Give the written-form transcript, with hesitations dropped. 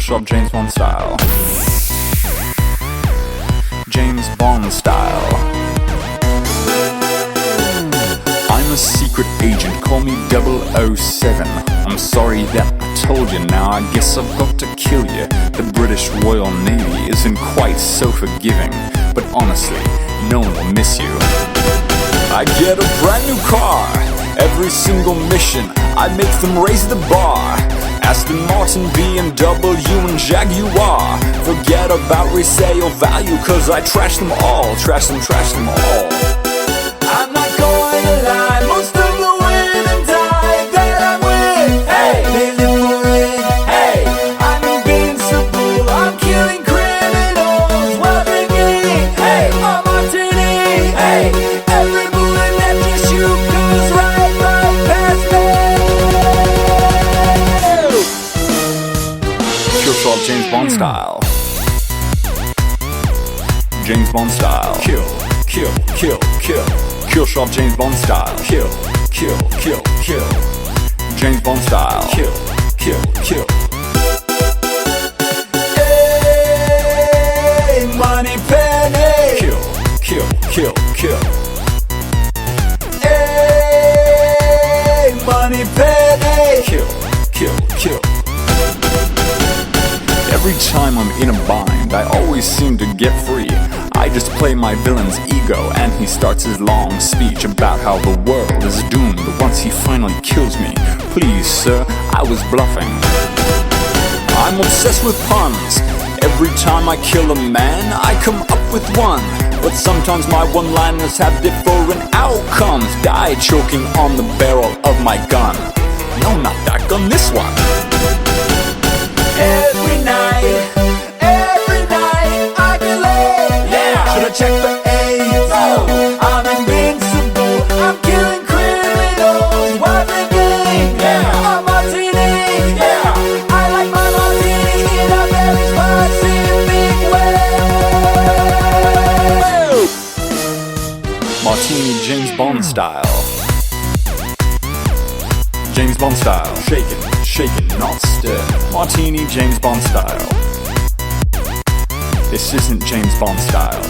Shop James Bond style. James Bond style. I'm a secret agent, call me 007. I'm sorry that I told you, now I guess I've got to kill you. The British Royal Navy isn't quite so forgiving, but honestly, no one will miss you. I get a brand new car, every single mission I make them raise the bar. Aston Martin, BMW and Jaguar. Forget about resale value, cause I trash them all. Trash them all. I'm not going to lie, most of the women die that I'm with, hey, they live for it, hey, I'm invincible, I'm killing criminals while drinking, hey, a martini, hey, every bullet that you shoot goes right past me. Kill Shop James Bond style. James Bond style. Kill. Kill Shop James Bond style. Kill. James Bond style. Kill. Hey, Money Penny. Kill. Hey, Money Penny. Kill. Every time I'm in a bind, I always seem to get free. I just play my villain's ego, and he starts his long speech about how the world is doomed once he finally kills me. Please, sir, I was bluffing. I'm obsessed with puns. Every time I kill a man, I come up with one. But sometimes my one-liners have different outcomes. Die choking on the barrel of my gun. No, not that gun, this one. Every night I get laid. Yeah, should I check for AIDS? Oh, I'm invincible. I'm killing criminals while drinking. Yeah, a martini. Yeah, I like my martini in a very specific way. Martini James Bond style. James Bond style. Shaken, not stirred. Martini James Bond style. This isn't James Bond style.